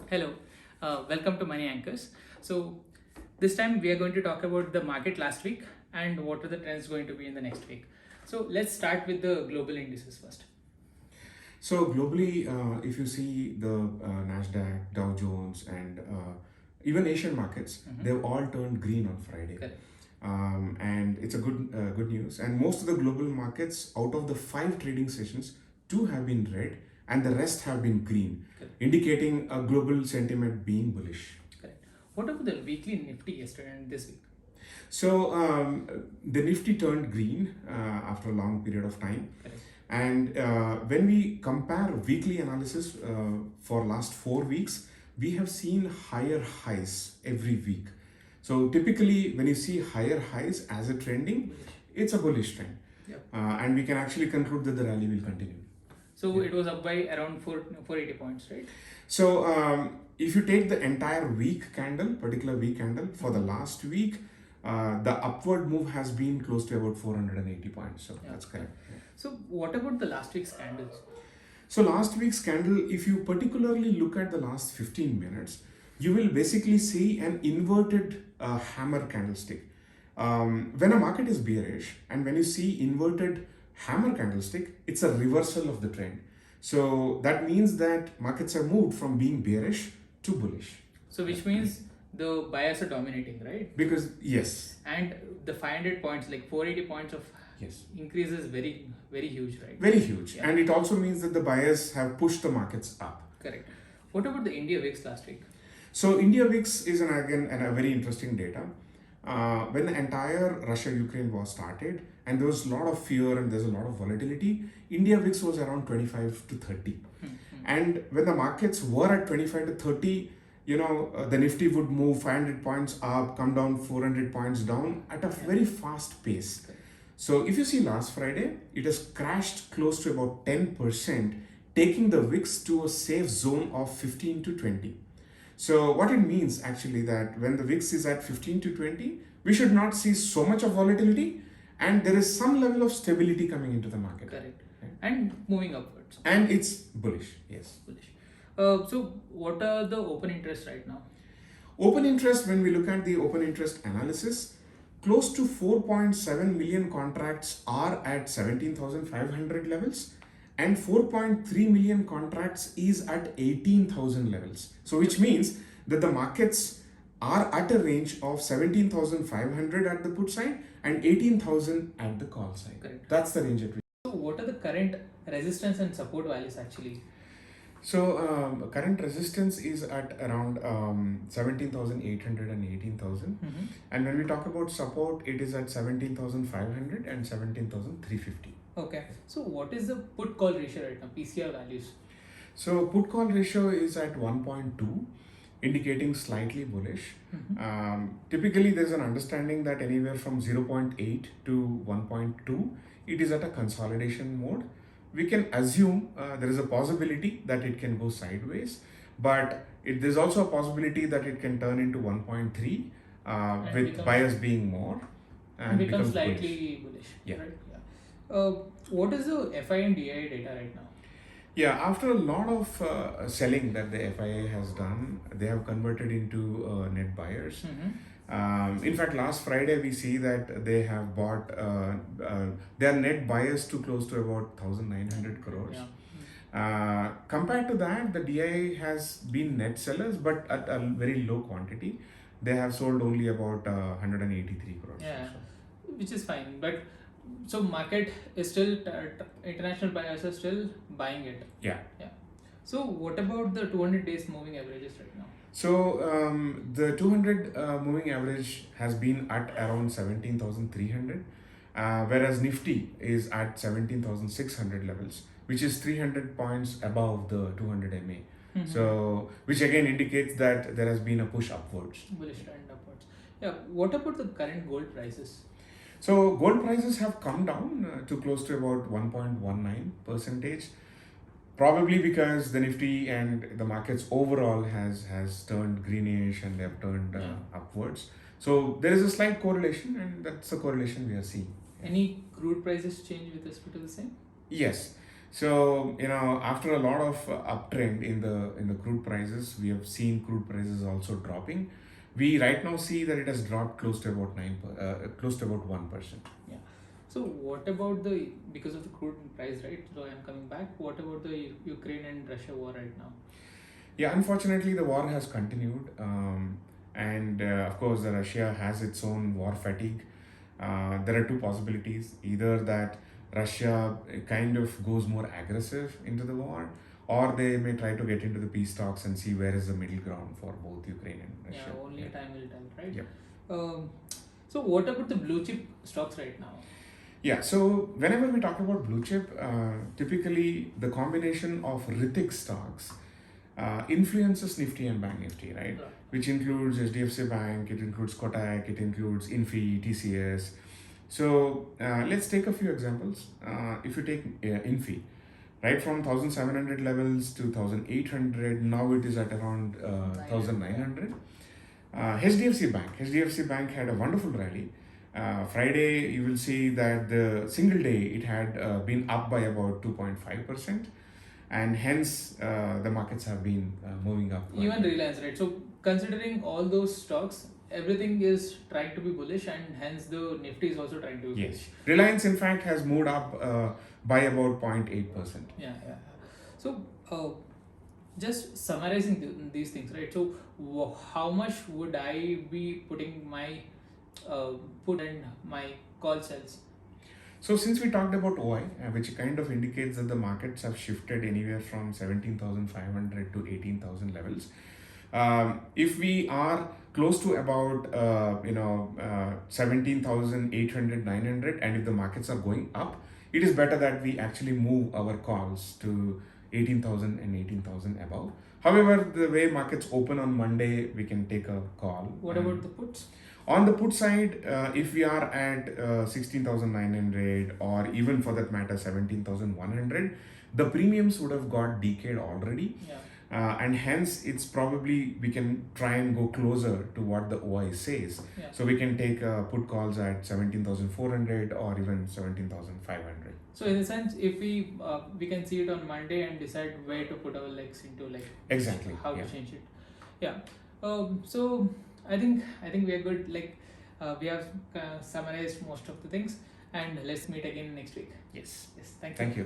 Hello, welcome to Money Anchors. So, this time we are going to talk about the market last week and what are the trends going to be in the next week. So, let's start with the global indices first. So globally, if you see the NASDAQ, Dow Jones, and even Asian markets, they've all turned green on Friday. Correct. And it's a good news. And most of the global markets, out of the 5 trading sessions, 2 have been red and the rest have been green, Correct. indicating a global sentiment being bullish. Correct. What about the weekly Nifty yesterday and this week? So the Nifty turned green after a long period of time. Correct. And when we compare weekly analysis for last 4 weeks, we have seen higher highs every week. So typically when you see higher highs as a trending, it's a bullish trend. Yep. And we can actually conclude that the rally will continue. So it was up by around 480 points, right? So if you take the entire week candle, particular week candle for the last week, the upward move has been close to about 480 points. So that's correct. So what about the last week's candles? So last week's candle, if you particularly look at the last 15 minutes, you will basically see an inverted hammer candlestick. When a market is bearish and when you see inverted hammer candlestick, it's a reversal of the trend. So that means that markets have moved from being bearish to bullish. So which means the buyers are dominating, right? Because yes. And the 500 points, like 480 points of increase is very huge, right? Very huge. Yeah. And it also means that the buyers have pushed the markets up. Correct. What about the India VIX last week? So India VIX is again a very interesting data. When the entire Russia-Ukraine war started and there was a lot of fear and there's a lot of volatility, India VIX was around 25 to 30. And when the markets were at 25 to 30, the Nifty would move 500 points up, come down 400 points down at a very fast pace. So if you see last Friday, it has crashed close to about 10%, taking the VIX to a safe zone of 15 to 20. So what it means actually that when the VIX is at 15 to 20, we should not see so much of volatility and there is some level of stability coming into the market. Correct. Right? And moving upwards. And it's bullish, yes. Bullish. So what are the open interests right now? Open interest, when we look at the open interest analysis, close to 4.7 million contracts are at 17,500 levels and 4.3 million contracts is at 18,000 levels. So which means that the markets are at a range of 17,500 at the put side and 18,000 at the call side. Correct. That's the range at which. So what are the current resistance and support values actually? So current resistance is at around 17,800 and 18,000. And when we talk about support, it is at 17,500 and 17,350. Okay. So what is the put call ratio right now, PCR values? So put call ratio is at 1.2, indicating slightly bullish. Typically, there's an understanding that anywhere from 0.8 to 1.2, it is at a consolidation mode. We can assume there is a possibility that it can go sideways, but there's also a possibility that it can turn into 1.3 with buyers being more and become slightly bullish. Yeah. Right? Yeah. What is the FI and DI data right now? Yeah, after a lot of selling that the FIA has done, they have converted into net buyers. In fact, last Friday we see that they have bought their net buyers to close to about 1,900 crores. Yeah. Compared to that, the DI has been net sellers, but at a very low quantity. They have sold only about 183 crores. Yeah, which is fine. But so market is still, international buyers are still buying it. Yeah. Yeah. So what about the 200 days moving averages right now? So the 200 moving average has been at around 17,300, whereas Nifty is at 17,600 levels, which is 300 points above the 200 MA. So, which again indicates that there has been a push upwards. Bullish trend upwards. Yeah. What about the current gold prices? So gold prices have come down to close to about 1.19%. Probably because the Nifty and the markets overall has turned greenish and they have turned upwards. So there is a slight correlation, and that's the correlation we are seeing. Any crude prices change with respect to the same? Yes. So, after a lot of uptrend in the crude prices, we have seen crude prices also dropping. We right now see that it has dropped close to about 1%. Yeah. So what about because of the crude price, right? So I'm coming back. What about the Ukraine and Russia war right now? Yeah, unfortunately, the war has continued, and of course, Russia has its own war fatigue. There are two possibilities: either that Russia kind of goes more aggressive into the war, or they may try to get into the peace talks and see where is the middle ground for both Ukraine and Russia. Yeah, only time will tell, right? Yep. So what about the blue chip stocks right now? Yeah, so whenever we talk about blue chip, typically the combination of Ritik stocks influences Nifty and Bank Nifty, right? Which includes HDFC Bank, it includes Kotak, it includes Infi, TCS. So let's take a few examples. If you take Infi, right from 1700 levels to 1800, now it is at around 1900. HDFC Bank had a wonderful rally. Friday, you will see that the single day it had been up by about 2.5%, and hence the markets have been moving up. Even Reliance, right? So considering all those stocks, everything is trying to be bullish, and hence the Nifty is also trying to be bullish. Reliance, in fact, has moved up by about 0.8%. Yeah. So just summarizing these things, right? So how much would I be putting my put and my call sales? So since we talked about OI, which kind of indicates that the markets have shifted anywhere from 17,500 to 18,000 levels. If we are close to about 17,800, 900, and if the markets are going up, it is better that we actually move our calls to 18,000 and 18,000 above. However, the way markets open on Monday, we can take a call. What about the puts? On the put side, if we are at 16,900 or even for that matter 17,100, the premiums would have got decayed already. Yeah. And hence it's probably we can try and go closer to what the OI says. Yeah. So we can take put calls at 17,400 or even 17,500. So in a sense, if we can see it on Monday and decide where to put our legs into, like exactly how to change it. Yeah. So I think we are good. Like we have summarized most of the things, and let's meet again next week. Yes. Thank you.